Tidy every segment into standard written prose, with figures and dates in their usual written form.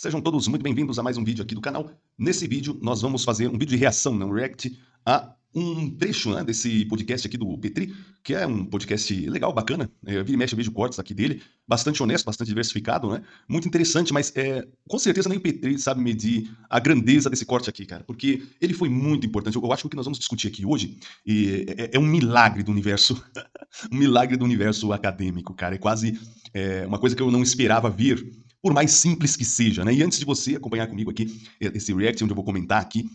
Sejam todos muito bem-vindos a mais um vídeo aqui do canal. Nesse vídeo, nós vamos fazer um vídeo de reação, um react, a um trecho desse podcast aqui do Petri, que é um podcast legal, bacana. Vira e mexe, eu vejo cortes aqui dele, bastante honesto, bastante diversificado, né? Muito interessante, mas com certeza nem o Petri sabe medir a grandeza desse corte aqui, cara, porque ele foi muito importante. Eu acho que o que nós vamos discutir aqui hoje é um milagre do universo, um milagre do universo acadêmico, cara. É quase uma coisa que eu não esperava vir, por mais simples que seja, né? E antes de você acompanhar comigo aqui esse react, onde eu vou comentar aqui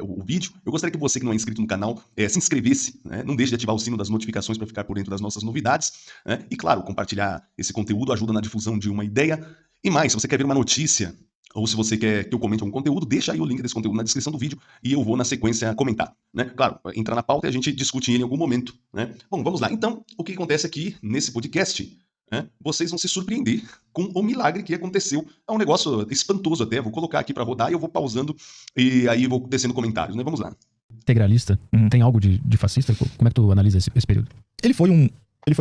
o vídeo, eu gostaria que você que não é inscrito no canal se inscrevesse, né? Não deixe de ativar o sino das notificações para ficar por dentro das nossas novidades, né? E claro, compartilhar esse conteúdo ajuda na difusão de uma ideia. E mais, se você quer ver uma notícia, ou se você quer que eu comente algum conteúdo, deixa aí o link desse conteúdo na descrição do vídeo e eu vou na sequência comentar, né? Claro, entrar na pauta e a gente discute ele em algum momento, né? Bom, vamos lá. Então, o que acontece aqui nesse podcast? Vocês vão se surpreender com o milagre que aconteceu. É um negócio espantoso até. Vou colocar aqui para rodar e eu vou pausando e aí vou descendo comentários, né? Vamos lá. Integralista? Tem algo de fascista? Como é que tu analisa esse período? Ele foi um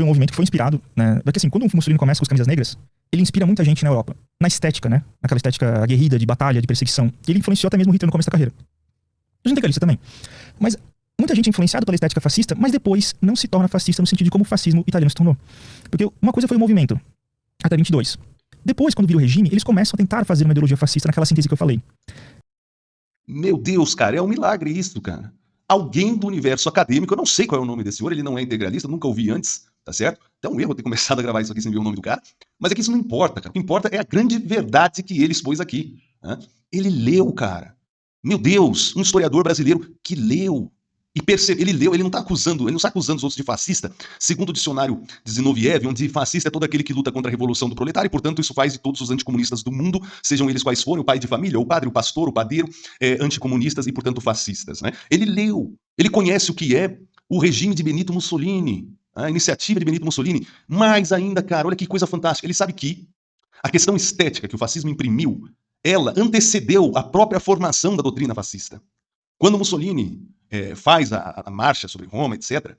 movimento que foi inspirado, né? Porque assim, quando o Mussolini começa com as camisas negras, ele inspira muita gente na Europa. Na estética, né? Naquela estética aguerrida, de batalha, de perseguição. E ele influenciou até mesmo o Hitler no começo da carreira. Os integralistas também. Mas muita gente é influenciada pela estética fascista, mas depois não se torna fascista no sentido de como o fascismo italiano se tornou. Porque uma coisa foi o movimento, até 22. Depois, quando vira o regime, eles começam a tentar fazer uma ideologia fascista naquela síntese que eu falei. Meu Deus, cara, é um milagre isso, cara. Alguém do universo acadêmico, eu não sei qual é o nome desse senhor, ele não é integralista, nunca ouvi antes, tá certo? Então é um erro ter começado a gravar isso aqui sem ver o nome do cara. Mas é que isso não importa, cara. O que importa é a grande verdade que ele expôs aqui, né? Ele leu, cara. Meu Deus, um historiador brasileiro que leu. E ele leu, ele não está acusando os outros de fascista, segundo o dicionário de Zinoviev, onde fascista é todo aquele que luta contra a revolução do proletário, e portanto isso faz de todos os anticomunistas do mundo, sejam eles quais forem, o pai de família, o padre, o pastor, o padeiro, anticomunistas e portanto fascistas, né? Ele leu, ele conhece o que é o regime de Benito Mussolini, a iniciativa de Benito Mussolini, mais ainda, cara, olha que coisa fantástica, ele sabe que a questão estética que o fascismo imprimiu, ela antecedeu a própria formação da doutrina fascista. Quando Mussolini faz a marcha sobre Roma, etc.,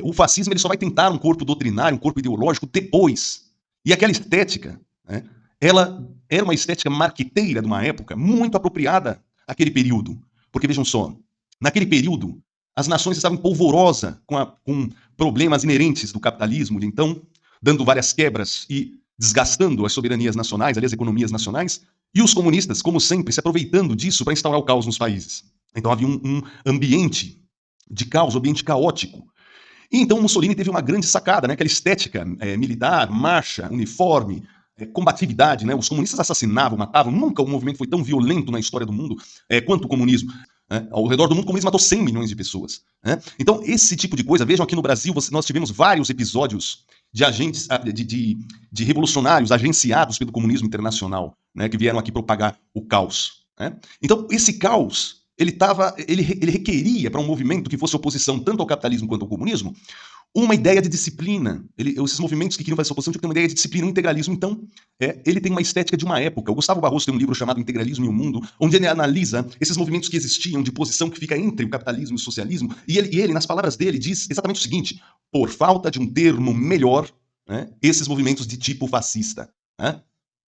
o fascismo ele só vai tentar um corpo doutrinário, um corpo ideológico depois. E aquela estética, né, ela era uma estética marqueteira de uma época muito apropriada àquele período. Porque, vejam só, naquele período, as nações estavam polvorosas com problemas inerentes do capitalismo, então, dando várias quebras e desgastando as soberanias nacionais, ali as economias nacionais, e os comunistas, como sempre, se aproveitando disso para instaurar o caos nos países. Então havia um ambiente de caos, um ambiente caótico. E então Mussolini teve uma grande sacada, né? Aquela estética militar, marcha, uniforme, combatividade, né? Os comunistas assassinavam, matavam. Nunca um movimento foi tão violento na história do mundo quanto o comunismo. Ao redor do mundo, o comunismo matou 100 milhões de pessoas. Então esse tipo de coisa, vejam aqui no Brasil, nós tivemos vários episódios de agentes, de revolucionários agenciados pelo comunismo internacional, né? Que vieram aqui propagar o caos. Então esse caos ele requeria para um movimento que fosse oposição tanto ao capitalismo quanto ao comunismo, uma ideia de disciplina. Esses movimentos que queriam fazer essa oposição tinham que ter uma ideia de disciplina, um integralismo. Então, ele tem uma estética de uma época. O Gustavo Barroso tem um livro chamado Integralismo e o Mundo, onde ele analisa esses movimentos que existiam de posição que fica entre o capitalismo e o socialismo, e ele nas palavras dele, diz exatamente o seguinte: por falta de um termo melhor, esses movimentos de tipo fascista,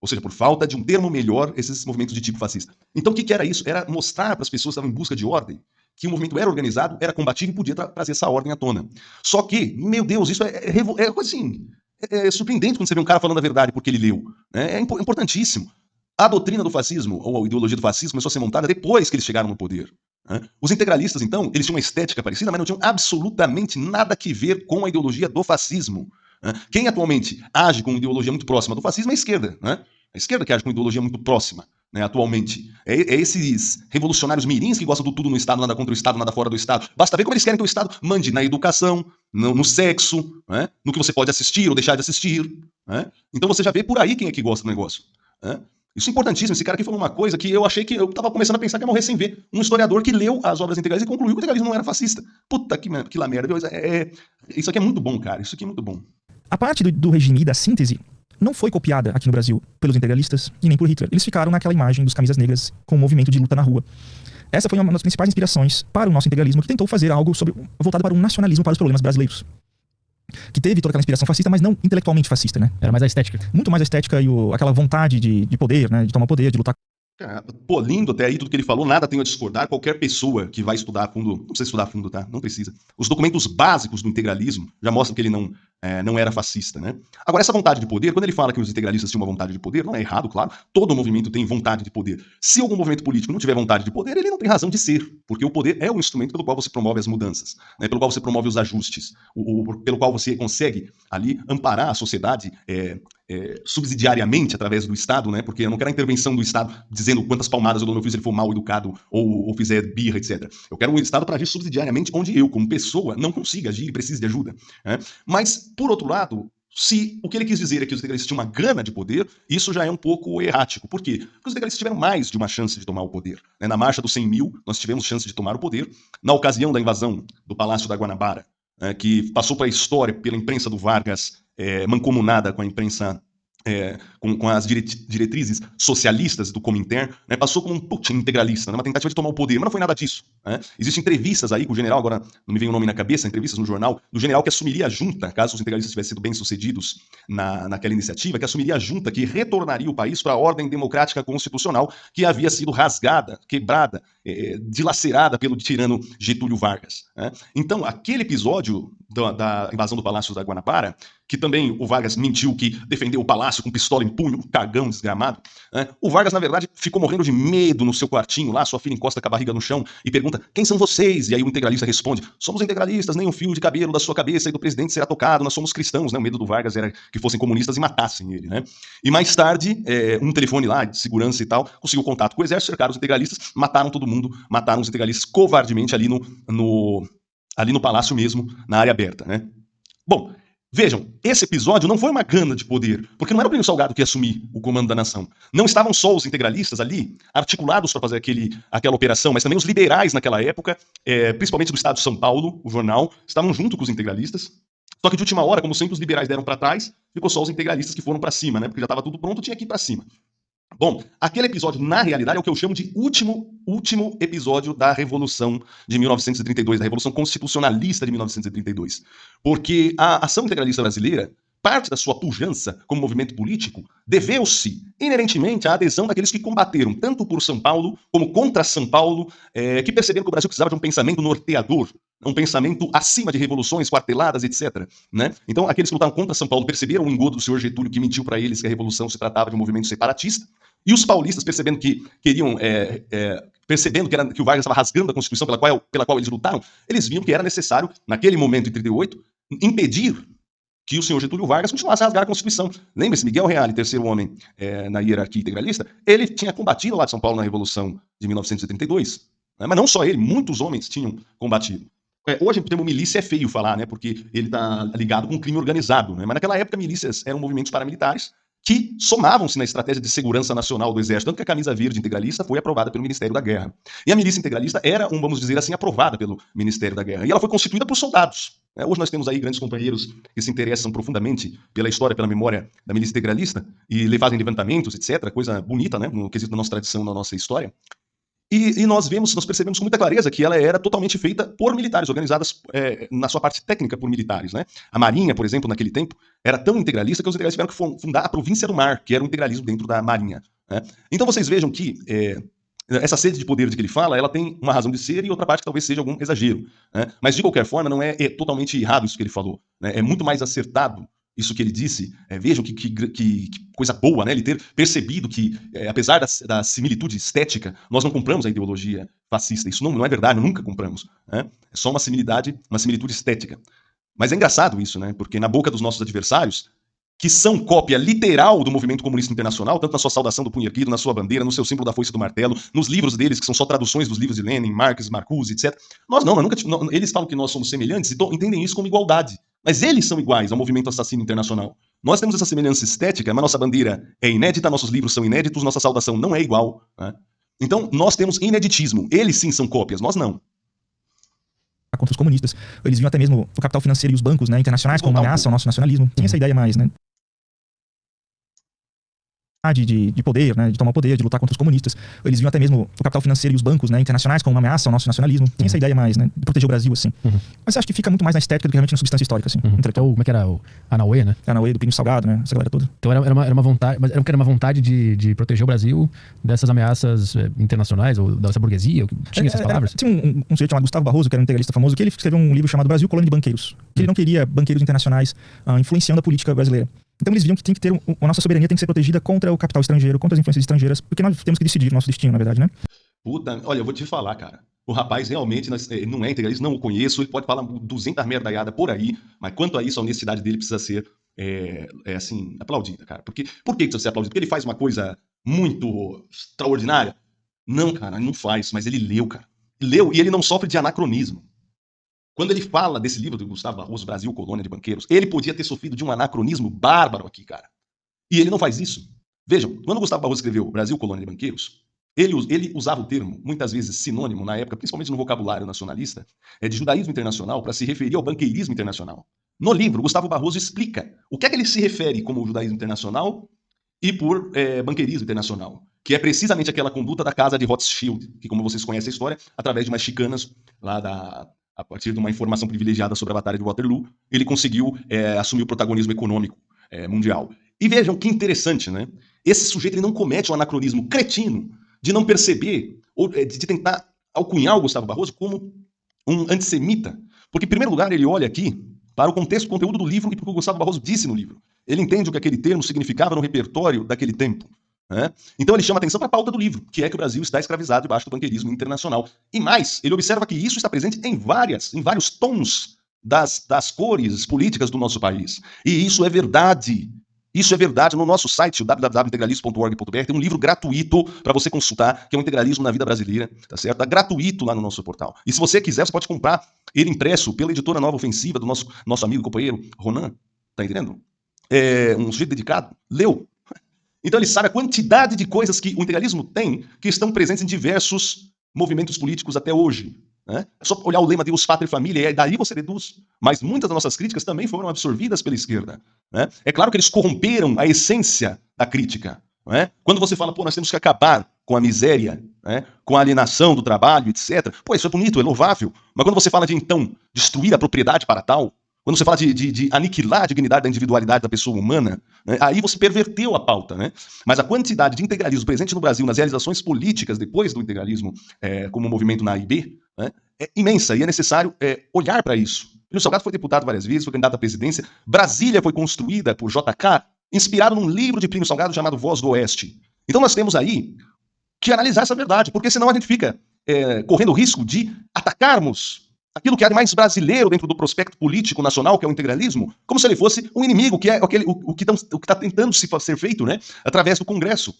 ou seja, por falta de um termo melhor, esses movimentos de tipo fascista. Então o que era isso? Era mostrar para as pessoas que estavam em busca de ordem que o movimento era organizado, era combativo e podia trazer essa ordem à tona. Só que, meu Deus, isso é coisa assim, é surpreendente quando você vê um cara falando a verdade porque ele leu. É importantíssimo. A doutrina do fascismo, ou a ideologia do fascismo, começou a ser montada depois que eles chegaram no poder. Os integralistas, então, eles tinham uma estética parecida, mas não tinham absolutamente nada a ver com a ideologia do fascismo. Quem atualmente age com ideologia muito próxima do fascismo é a esquerda, A esquerda que age com ideologia muito próxima, atualmente. É esses revolucionários mirins que gostam do tudo no Estado, nada contra o Estado, nada fora do Estado. Basta ver como eles querem que o Estado mande na educação, no sexo, no que você pode assistir ou deixar de assistir. Então você já vê por aí quem é que gosta do negócio. Isso é importantíssimo. Esse cara aqui falou uma coisa que eu achei que eu estava começando a pensar que ia morrer sem ver. Um historiador que leu as obras integralistas e concluiu que o integralismo não era fascista. Puta que lá merda. Isso aqui é muito bom, cara. Isso aqui é muito bom. A parte do regime e da síntese não foi copiada aqui no Brasil pelos integralistas e nem por Hitler. Eles ficaram naquela imagem dos camisas negras com o movimento de luta na rua. Essa foi uma das principais inspirações para o nosso integralismo, que tentou fazer algo voltado para um nacionalismo para os problemas brasileiros. que teve toda aquela inspiração fascista, mas não intelectualmente fascista, né? Era mais a estética. Muito mais a estética e aquela vontade de poder, né? De tomar poder, de lutar. Pô, lindo até aí tudo que ele falou, nada tenho a discordar. Qualquer pessoa que vai estudar a fundo, não precisa estudar a fundo, tá? Não precisa. Os documentos básicos do integralismo já mostram que ele não era fascista, né? Agora, essa vontade de poder, quando ele fala que os integralistas tinham uma vontade de poder, não é errado, claro. Todo movimento tem vontade de poder. Se algum movimento político não tiver vontade de poder, ele não tem razão de ser, porque o poder é o instrumento pelo qual você promove as mudanças, né? Pelo qual você promove os ajustes, pelo qual você consegue ali amparar a sociedade subsidiariamente através do Estado, né? Porque eu não quero a intervenção do Estado dizendo quantas palmadas eu dou no filho se ele for mal educado ou fizer birra, etc. Eu quero um Estado para agir subsidiariamente onde eu, como pessoa, não consiga agir e precise de ajuda, né? Mas, por outro lado, se o que ele quis dizer é que os integralistas tinham uma gana de poder, isso já é um pouco errático. Por quê? Porque os integralistas tiveram mais de uma chance de tomar o poder, né? Na Marcha dos 100 mil, nós tivemos chance de tomar o poder. Na ocasião da invasão do Palácio da Guanabara, que passou para a história pela imprensa do Vargas, mancomunada com a imprensa, com as diretrizes socialistas do Comintern, né, passou como um integralista, né, uma tentativa de tomar o poder, mas não foi nada disso, né? Existem entrevistas aí com o general, agora não me vem o nome na cabeça, entrevistas no jornal, do general que assumiria a junta, caso os integralistas tivessem sido bem-sucedidos naquela iniciativa, que assumiria a junta que retornaria o país para a ordem democrática constitucional que havia sido rasgada, quebrada, dilacerada pelo tirano Getúlio Vargas, né? Então, aquele episódio da invasão do Palácio da Guanabara, que também o Vargas mentiu que defendeu o palácio com pistola em punho, um cagão desgramado, né? O Vargas, na verdade, ficou morrendo de medo no seu quartinho lá, sua filha encosta com a barriga no chão e pergunta, quem são vocês? E aí o integralista responde, somos integralistas, nem um fio de cabelo da sua cabeça e do presidente será tocado, nós somos cristãos, né? O medo do Vargas era que fossem comunistas e matassem ele, né? E mais tarde, um telefone lá de segurança e tal, conseguiu contato com o exército, cercaram os integralistas, mataram todo mundo, mataram os integralistas covardemente ali no palácio mesmo, na área aberta, né? Bom, vejam, esse episódio não foi uma gana de poder, porque não era o Plínio Salgado que ia assumir o comando da nação. Não estavam só os integralistas ali, articulados para fazer aquela operação, mas também os liberais naquela época, principalmente do estado de São Paulo, o jornal, estavam junto com os integralistas. Só que de última hora, como sempre os liberais deram para trás, ficou só os integralistas que foram para cima, né? Porque já estava tudo pronto, tinha que ir para cima. Bom, aquele episódio, na realidade, é o que eu chamo de último episódio da Revolução de 1932, da Revolução Constitucionalista de 1932. Porque a ação integralista brasileira, parte da sua pujança como movimento político, deveu-se inerentemente à adesão daqueles que combateram, tanto por São Paulo como contra São Paulo, que perceberam que o Brasil precisava de um pensamento norteador, um pensamento acima de revoluções, quarteladas, etc. Né? Então, aqueles que lutaram contra São Paulo perceberam o engodo do senhor Getúlio, que mentiu para eles que a revolução se tratava de um movimento separatista, e os paulistas, percebendo que queriam, que o Vargas estava rasgando a Constituição pela qual eles lutaram, eles viam que era necessário, naquele momento, em 1938, impedir que o senhor Getúlio Vargas continuasse a rasgar a Constituição. Lembre-se, Miguel Reale, terceiro homem na hierarquia integralista, ele tinha combatido lá de São Paulo na Revolução de 1932. Né? Mas não só ele, muitos homens tinham combatido. Hoje o termo milícia é feio falar, né? Porque ele está ligado com o crime organizado. Né? Mas naquela época, milícias eram movimentos paramilitares que somavam-se na estratégia de segurança nacional do Exército, tanto que a camisa verde integralista foi aprovada pelo Ministério da Guerra. E a milícia integralista era, vamos dizer assim, aprovada pelo Ministério da Guerra. E ela foi constituída por soldados. Hoje nós temos aí grandes companheiros que se interessam profundamente pela história, pela memória da milícia integralista e fazem levantamentos, etc. Coisa bonita, né? No quesito da nossa tradição, da nossa história. E nós percebemos com muita clareza que ela era totalmente feita por militares, organizadas na sua parte técnica por militares, né? A Marinha, por exemplo, naquele tempo, era tão integralista que os integralistas tiveram que fundar a Província do Mar, que era um integralismo dentro da Marinha. Né? Então vocês vejam que essa sede de poder de que ele fala, ela tem uma razão de ser e outra parte que talvez seja algum exagero. Né? Mas de qualquer forma, não é totalmente errado isso que ele falou. Né? É muito mais acertado isso que ele disse. Vejam que coisa boa, né? Ele ter percebido que, apesar da similitude estética, nós não compramos a ideologia fascista. Isso não é verdade, nunca compramos. Né? É só uma similitude estética. Mas é engraçado isso, né? Porque na boca dos nossos adversários, que são cópia literal do movimento comunista internacional, tanto na sua saudação do punho erguido, na sua bandeira, no seu símbolo da foice e do martelo, nos livros deles, que são só traduções dos livros de Lenin, Marx, Marcuse, etc. Eles falam que nós somos semelhantes e entendem isso como igualdade. Mas eles são iguais ao movimento assassino internacional. Nós temos essa semelhança estética, mas nossa bandeira é inédita, nossos livros são inéditos, nossa saudação não é igual. Né? Então, nós temos ineditismo. Eles sim são cópias, nós não. Contra os comunistas. Eles viam até mesmo o capital financeiro e os bancos, né, internacionais como uma ameaça ao nosso nacionalismo. Tem essa ideia mais, né? de poder, né, de tomar o poder, de lutar contra os comunistas. Eles viam até mesmo o capital financeiro e os bancos, né, internacionais como uma ameaça ao nosso nacionalismo. Tem essa ideia mais, né, de proteger o Brasil, assim. Mas acho que fica muito mais na estética do que realmente na substância histórica, assim. Então, como é que era o Anauê, né? Anauê, do Plínio Salgado, né, essa galera toda. Então era uma vontade, mas era uma vontade de proteger o Brasil dessas ameaças internacionais, ou dessa burguesia, tinha essas palavras? Tinha um sujeito chamado Gustavo Barroso, que era um integralista famoso, que ele escreveu um livro chamado Brasil, Colônia de Banqueiros. Que ele não queria banqueiros internacionais influenciando a política brasileira. Então eles viam que tem que ter a nossa soberania tem que ser protegida contra o capital estrangeiro, contra as influências estrangeiras, porque nós temos que decidir o nosso destino, na verdade, né? Puta, olha, eu vou te falar, cara. O rapaz realmente não é integralista, não o conheço, ele pode falar 200 merdaiadas por aí, mas quanto a isso, a honestidade dele precisa ser, assim, aplaudida, cara. Por que precisa ser aplaudida? Porque ele faz uma coisa muito extraordinária? Não, cara, ele não faz, mas ele leu, cara. Leu e ele não sofre de anacronismo. Quando ele fala desse livro do Gustavo Barroso, Brasil, Colônia de Banqueiros, ele podia ter sofrido de um anacronismo bárbaro aqui, cara. E ele não faz isso. Vejam, quando o Gustavo Barroso escreveu Brasil, Colônia de Banqueiros, ele usava o termo, muitas vezes sinônimo na época, principalmente no vocabulário nacionalista, de judaísmo internacional para se referir ao banqueirismo internacional. No livro, Gustavo Barroso explica o que é que ele se refere como judaísmo internacional e por banqueirismo internacional, que é precisamente aquela conduta da casa de Rothschild, que, como vocês conhecem a história, através de umas chicanas lá a partir de uma informação privilegiada sobre a Batalha de Waterloo, ele conseguiu assumir o protagonismo econômico mundial. E vejam que interessante, né? Esse sujeito ele não comete um anacronismo cretino de não perceber, ou de tentar alcunhar o Gustavo Barroso como um antissemita. Porque, em primeiro lugar, ele olha aqui para o contexto, o conteúdo do livro e para o que o Gustavo Barroso disse no livro. Ele entende o que aquele termo significava no repertório daquele tempo. Né? Então ele chama atenção para a pauta do livro, que é que o Brasil está escravizado debaixo do banqueirismo internacional. E mais, ele observa que isso está presente em vários tons das cores políticas do nosso país. E isso é verdade. Isso é verdade. No nosso site, www.integralismo.org.br, tem um livro gratuito para você consultar, que é o Integralismo na Vida Brasileira, tá certo? Tá gratuito lá no nosso portal. E se você quiser, você pode comprar ele impresso pela editora Nova Ofensiva, do nosso amigo e companheiro Ronan, tá entendendo? Um sujeito dedicado, leu. Então ele sabe a quantidade de coisas que o integralismo tem que estão presentes em diversos movimentos políticos até hoje. Né? É só olhar o lema Deus, Pátria e Família, e daí você deduz. Mas muitas das nossas críticas também foram absorvidas pela esquerda. Né? É claro que eles corromperam a essência da crítica. Né? Quando você fala, nós temos que acabar com a miséria, né? Com a alienação do trabalho, etc. Isso é bonito, é louvável. Mas quando você fala de, então, destruir a propriedade para tal, quando você fala de aniquilar a dignidade da individualidade da pessoa humana, né, aí você perverteu a pauta. Né? Mas a quantidade de integralismo presente no Brasil nas realizações políticas depois do integralismo como movimento na AIB, né, é imensa e é necessário olhar para isso. Plínio Salgado foi deputado várias vezes, foi candidato à presidência. Brasília foi construída por JK, inspirado num livro de Plínio Salgado chamado Voz do Oeste. Então nós temos aí que analisar essa verdade, porque senão a gente fica correndo o risco de atacarmos aquilo que é mais brasileiro dentro do prospecto político nacional, que é o integralismo, como se ele fosse um inimigo, que é o que está tentando ser feito, né, através do Congresso.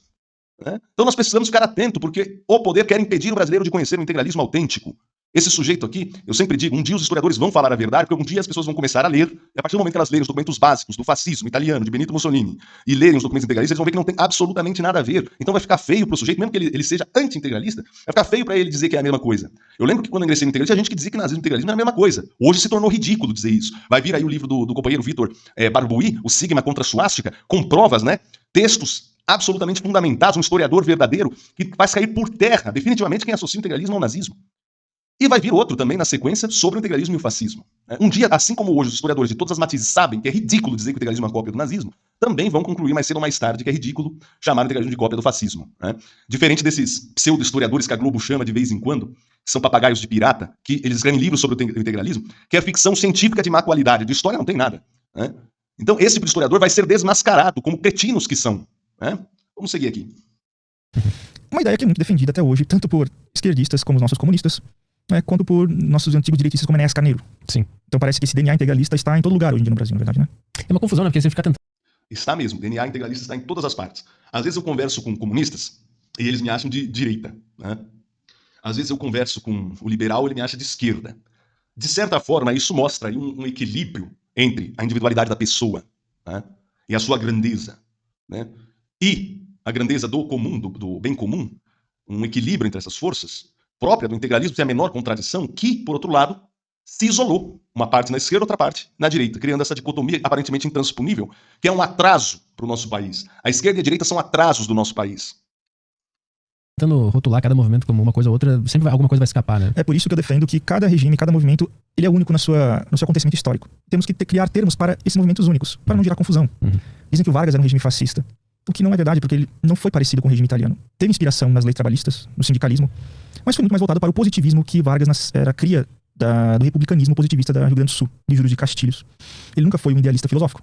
Né? Então nós precisamos ficar atento, porque o poder quer impedir o brasileiro de conhecer o integralismo autêntico. Esse sujeito aqui, eu sempre digo, um dia os historiadores vão falar a verdade, porque um dia as pessoas vão começar a ler, e a partir do momento que elas lerem os documentos básicos do fascismo italiano, de Benito Mussolini, e lerem os documentos integralistas, eles vão ver que não tem absolutamente nada a ver. Então vai ficar feio para o sujeito, mesmo que ele seja anti-integralista, vai ficar feio para ele dizer que é a mesma coisa. Eu lembro que quando eu ingressei no integralismo, tinha gente que dizia que nazismo e integralismo era a mesma coisa. Hoje se tornou ridículo dizer isso. Vai vir aí o livro do companheiro Vitor Barbuí, O Sigma contra a Suástica, com provas, né, textos absolutamente fundamentados, um historiador verdadeiro, que faz cair por terra definitivamente quem associa o integralismo ao nazismo. E vai vir outro também na sequência sobre o integralismo e o fascismo. Um dia, assim como hoje os historiadores de todas as matizes sabem que é ridículo dizer que o integralismo é uma cópia do nazismo, também vão concluir mais cedo ou mais tarde que é ridículo chamar o integralismo de cópia do fascismo. Né? Diferente desses pseudo-historiadores que a Globo chama de vez em quando, que são papagaios de pirata, que eles escrevem livros sobre o integralismo, que é ficção científica de má qualidade, de história não tem nada. Né? Então esse tipo de historiador vai ser desmascarado como cretinos que são. Né? Vamos seguir aqui. Uma ideia que é muito defendida até hoje, tanto por esquerdistas como os nossos comunistas, quanto por nossos antigos direitistas como Enéas Carneiro. Sim. Então parece que esse DNA integralista está em todo lugar hoje em dia no Brasil, na verdade, né? É uma confusão, né? Porque você fica tentando. Está mesmo, DNA integralista está em todas as partes. Às vezes eu converso com comunistas e eles me acham de direita. Né? Às vezes eu converso com o liberal e ele me acha de esquerda. De certa forma, isso mostra aí um equilíbrio entre a individualidade da pessoa, né, e a sua grandeza. Né, e a grandeza do comum, do bem comum, um equilíbrio entre essas forças, própria do integralismo, sem a menor contradição, que, por outro lado, se isolou. Uma parte na esquerda, outra parte na direita, criando essa dicotomia aparentemente intransponível, que é um atraso para o nosso país. A esquerda e a direita são atrasos do nosso país. Tentando rotular cada movimento como uma coisa ou outra, sempre alguma coisa vai escapar, né? É por isso que eu defendo que cada regime, cada movimento, ele é único no seu acontecimento histórico. Temos que criar termos para esses movimentos únicos, para não gerar confusão. Dizem que o Vargas era um regime fascista, o que não é verdade, porque ele não foi parecido com o regime italiano. Teve inspiração nas leis trabalhistas, no sindicalismo, mas foi muito mais voltado para o positivismo que Vargas era cria do republicanismo positivista da Rio Grande do Sul, de Júlio de Castilhos. Ele nunca foi um idealista filosófico.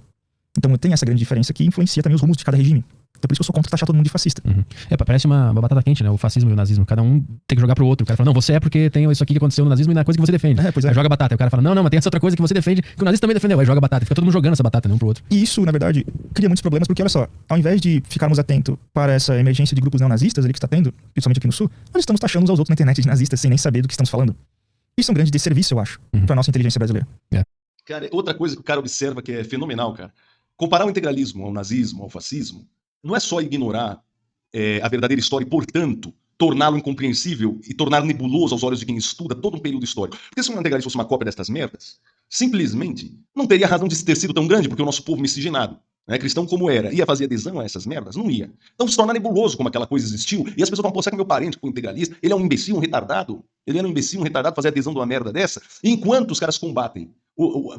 Então tem essa grande diferença que influencia também os rumos de cada regime. Então por isso que eu sou contra taxar todo mundo de fascista. Parece uma batata quente, né? O fascismo e o nazismo. Cada um tem que jogar pro outro. O cara fala, não, você é porque tem isso aqui que aconteceu no nazismo e na coisa que você defende. Pois é. Aí joga batata. Aí o cara fala, não, mas tem essa outra coisa que você defende, que o nazismo também defendeu. Aí joga batata. Fica todo mundo jogando essa batata, né, um pro outro. E isso, na verdade, cria muitos problemas, porque olha só, ao invés de ficarmos atentos para essa emergência de grupos neonazistas ali que está tendo, principalmente aqui no Sul, nós estamos taxando uns aos outros na internet de nazistas sem nem saber do que estamos falando. Isso é um grande desserviço, eu acho, para nossa inteligência brasileira. Cara, outra coisa que o cara observa que é fenomenal, cara. Comparar o integralismo ao nazismo, ao fascismo, não é só ignorar a verdadeira história e, portanto, torná-lo incompreensível e torná-lo nebuloso aos olhos de quem estuda todo um período histórico. Porque se um integralismo fosse uma cópia destas merdas, simplesmente não teria razão de ter sido tão grande, porque o nosso povo miscigenado, né, cristão como era, ia fazer adesão a essas merdas? Não ia. Então se torna nebuloso como aquela coisa existiu, e as pessoas vão, pô, será que meu parente foi integralista? Ele é um imbecil, um retardado? Ele era um imbecil, um retardado fazer adesão de uma merda dessa? E enquanto os caras combatem,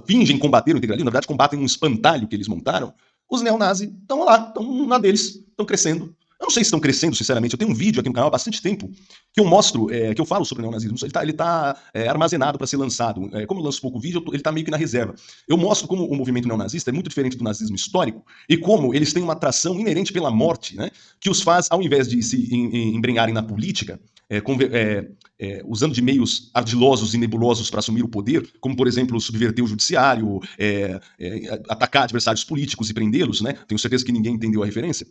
fingem combater o integralismo, na verdade combatem um espantalho que eles montaram, os neonazis estão lá, estão na deles, estão crescendo. Eu não sei se estão crescendo, sinceramente. Eu tenho um vídeo aqui no canal há bastante tempo que eu mostro, que eu falo sobre o neonazismo. Ele tá armazenado para ser lançado. Como eu lanço pouco vídeo, ele está meio que na reserva. Eu mostro como o movimento neonazista é muito diferente do nazismo histórico e como eles têm uma atração inerente pela morte, né, que os faz, ao invés de se embrenharem na política, usando de meios ardilosos e nebulosos para assumir o poder, como, por exemplo, subverter o judiciário, atacar adversários políticos e prendê-los, né? Tenho certeza que ninguém entendeu a referência.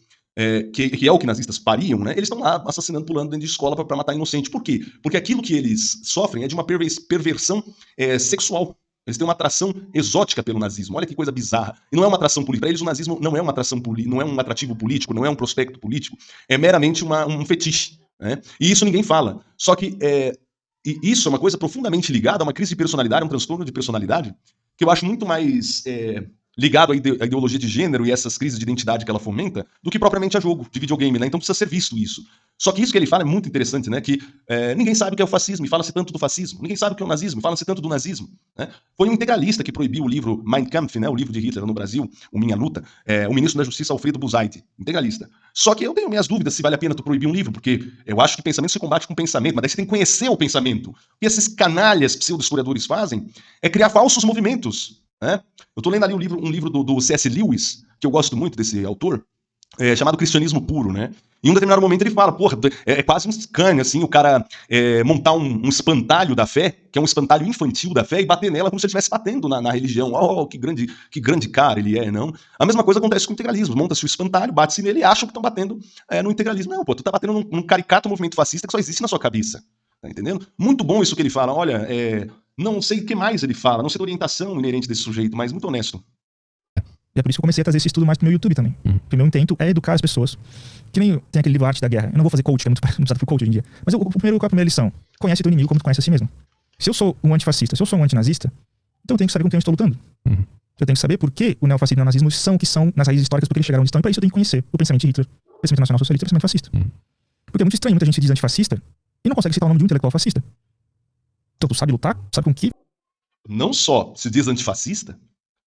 Que é o que nazistas fariam, né? Eles estão lá assassinando, pulando dentro de escola para matar inocente. Por quê? Porque aquilo que eles sofrem é de uma perversão sexual. Eles têm uma atração exótica pelo nazismo. Olha que coisa bizarra. E não é uma atração política. Para eles o nazismo não é uma atração não é um atrativo político, não é um prospecto político. É meramente um fetiche. Né? E isso ninguém fala. Só que isso é uma coisa profundamente ligada a uma crise de personalidade, a um transtorno de personalidade, que eu acho muito mais ligado à ideologia de gênero e essas crises de identidade que ela fomenta, do que propriamente a jogo de videogame, né? Então precisa ser visto isso. Só que isso que ele fala é muito interessante, né? Que ninguém sabe o que é o fascismo e fala-se tanto do fascismo. Ninguém sabe o que é o nazismo e fala-se tanto do nazismo. Né? Foi um integralista que proibiu o livro Mein Kampf, né? O livro de Hitler no Brasil, o Minha Luta, o ministro da Justiça Alfredo Buzaide, integralista. Só que eu tenho minhas dúvidas se vale a pena tu proibir um livro, porque eu acho que pensamento se combate com pensamento, mas daí você tem que conhecer o pensamento. O que esses canalhas pseudo-historiadores fazem é criar falsos movimentos. Né? Eu tô lendo ali um livro do C.S. Lewis, que eu gosto muito desse autor, chamado Cristianismo Puro, né? Em um determinado momento ele fala, porra, é quase um escânio, assim, o cara montar um espantalho da fé, que é um espantalho infantil da fé, e bater nela como se ele estivesse batendo na religião. Oh, que grande cara ele é, não? A mesma coisa acontece com o integralismo. Monta-se o espantalho, bate-se nele e acham que estão batendo no integralismo. Não, pô, tu tá batendo num caricato movimento fascista que só existe na sua cabeça. Tá entendendo? Muito bom isso que ele fala. Olha, não sei o que mais ele fala, não sei da orientação inerente desse sujeito, mas muito honesto. E é por isso que eu comecei a trazer esse estudo mais pro meu YouTube também. O meu intento é educar as pessoas. Que nem tem aquele livro Arte da Guerra. Eu não vou fazer coach, que é muito usado pro coach hoje em dia. Mas qual é a primeira lição? Conhece teu inimigo como tu conhece a si mesmo. Se eu sou um antifascista, se eu sou um antinazista, então eu tenho que saber com quem eu estou lutando. Eu tenho que saber por que o neofascismo e o neonazismo são o que são nas raízes históricas, porque eles chegaram onde estão. E para isso eu tenho que conhecer o pensamento de Hitler, o pensamento nacional socialista e o pensamento fascista. Porque é muito estranho, muita gente se diz antifascista e não consegue citar o nome de um intelectual fascista. Então tu sabe lutar? Sabe com que? Não só se diz antifascista,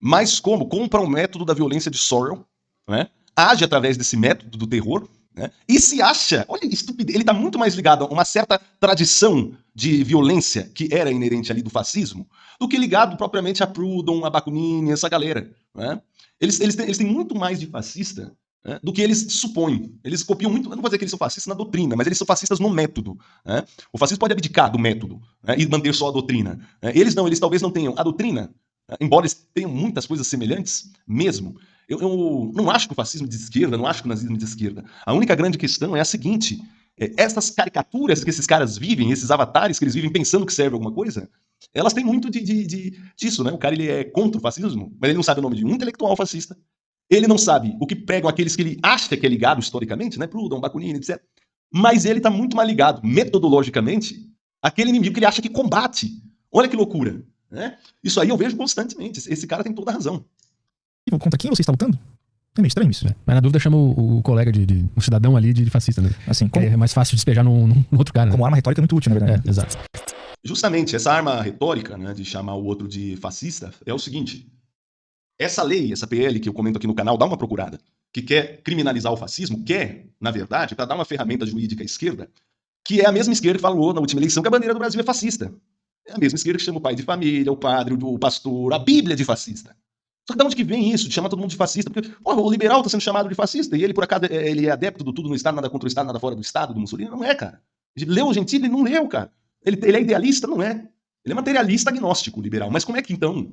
mas como compra o método da violência de Sorel, né? Age através desse método do terror, né? E se acha, olha que estupidez, ele está muito mais ligado a uma certa tradição de violência que era inerente ali do fascismo, do que ligado propriamente a Proudhon, a Bakunin, essa galera. Né? Eles têm muito mais de fascista, né, do que eles supõem. Eles copiam muito, eu não vou dizer que eles são fascistas na doutrina, mas eles são fascistas no método. Né? O fascismo pode abdicar do método, né, e manter só a doutrina. Eles não, eles talvez não tenham a doutrina, embora eles tenham muitas coisas semelhantes, mesmo. Eu não acho que o fascismo é de esquerda, não acho que o nazismo é de esquerda. A única grande questão é a seguinte: essas caricaturas que esses caras vivem, esses avatares que eles vivem pensando que serve alguma coisa, elas têm muito disso, né? O cara ele é contra o fascismo, mas ele não sabe o nome de um intelectual fascista. Ele não sabe o que pregam aqueles que ele acha que é ligado historicamente, né? Proudhon, Bakunin, etc. Mas ele está muito mais ligado, metodologicamente, àquele inimigo que ele acha que combate. Olha que loucura. né? Isso aí eu vejo constantemente. Esse cara tem toda a razão. Contra quem você está lutando? É meio estranho isso. Mas na dúvida chama o colega, um cidadão ali de fascista, né? Assim, É mais fácil despejar num outro cara, né? Como arma retórica é muito útil, na verdade. Exato. Justamente, essa arma retórica, né, de chamar o outro de fascista, é o seguinte. Essa lei, essa PL que eu comento aqui no canal, dá uma procurada, que quer criminalizar o fascismo, quer, na verdade, para dar uma ferramenta jurídica à esquerda, que é a mesma esquerda que falou na última eleição que a bandeira do Brasil é fascista. É a mesma esquerda que chama o pai de família, o padre, o pastor, a Bíblia de fascista. Só que de onde que vem isso, de chamar todo mundo de fascista? Porque o liberal está sendo chamado de fascista, e ele, por acaso, ele é adepto do tudo no Estado, nada contra o Estado, nada fora do Estado, do Mussolini? Não é, cara. Leu o Gentili? Não leu, cara. Ele é idealista? Não é. Ele é materialista agnóstico, liberal. Mas como é que, então,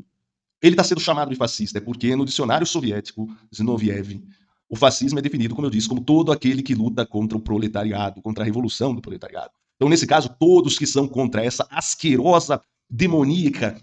ele está sendo chamado de fascista? É porque no dicionário soviético, Zinoviev, o fascismo é definido, como eu disse, como todo aquele que luta contra o proletariado, contra a revolução do proletariado. Então, nesse caso, todos que são contra essa asquerosa, demoníaca,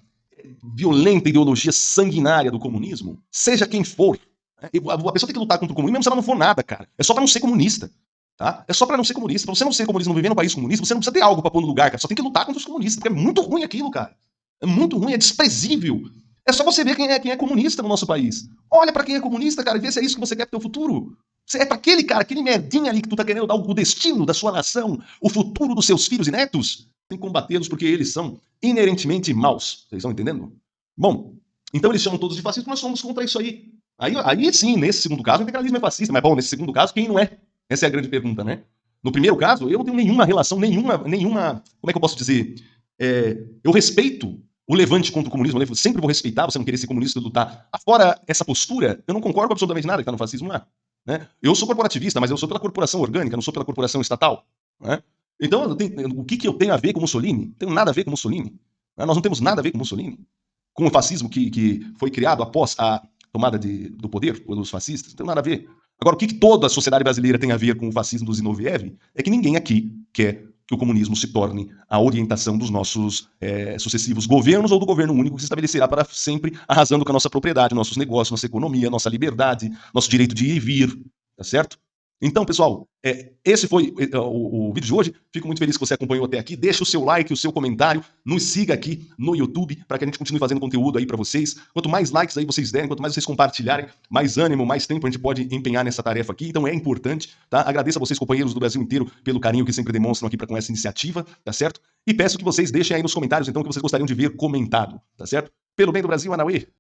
violenta ideologia sanguinária do comunismo, seja quem for, a pessoa tem que lutar contra o comunismo, mesmo se ela não for nada, cara. É só pra não ser comunista. Tá? É só pra não ser comunista. Pra você não ser comunista, não viver num país comunista, você não precisa ter algo pra pôr no lugar, cara. Só tem que lutar contra os comunistas, porque é muito ruim aquilo, cara. É muito ruim, é desprezível. É só você ver quem é comunista no nosso país. Olha pra quem é comunista, cara, e vê se é isso que você quer pro teu futuro. É pra aquele cara, aquele merdinha ali que tu tá querendo dar o destino da sua nação, o futuro dos seus filhos e netos. Tem que combatê-los porque eles são inerentemente maus. Vocês estão entendendo? Bom, então eles chamam todos de fascistas, nós somos contra isso aí. Aí sim, nesse segundo caso, o integralismo é fascista. Mas bom, nesse segundo caso, quem não é? Essa é a grande pergunta, né? No primeiro caso, eu não tenho nenhuma relação, nenhuma, como é que eu posso dizer? Eu respeito o levante contra o comunismo, eu sempre vou respeitar, você não querer ser comunista e lutar. Afora essa postura, eu não concordo com absolutamente nada que está no fascismo lá. Né? Eu sou corporativista, mas eu sou pela corporação orgânica, não sou pela corporação estatal. Né? Então, o que eu tenho a ver com Mussolini? Não tenho nada a ver com Mussolini. Né? Nós não temos nada a ver com Mussolini. Com o fascismo que foi criado após a tomada do poder pelos fascistas, não tem nada a ver. Agora, o que toda a sociedade brasileira tem a ver com o fascismo do Zinoviev é que ninguém aqui quer que o comunismo se torne a orientação dos nossos sucessivos governos ou do governo único que se estabelecerá para sempre, arrasando com a nossa propriedade, nossos negócios, nossa economia, nossa liberdade, nosso direito de ir e vir, tá certo? Então, pessoal, esse foi o vídeo de hoje. Fico muito feliz que você acompanhou até aqui. Deixa o seu like, o seu comentário. Nos siga aqui no YouTube para que a gente continue fazendo conteúdo aí para vocês. Quanto mais likes aí vocês derem, quanto mais vocês compartilharem, mais ânimo, mais tempo a gente pode empenhar nessa tarefa aqui. Então é importante, tá? Agradeço a vocês, companheiros do Brasil inteiro, pelo carinho que sempre demonstram aqui com essa iniciativa, tá certo? E peço que vocês deixem aí nos comentários, então, o que vocês gostariam de ver comentado, tá certo? Pelo bem do Brasil, Anauê!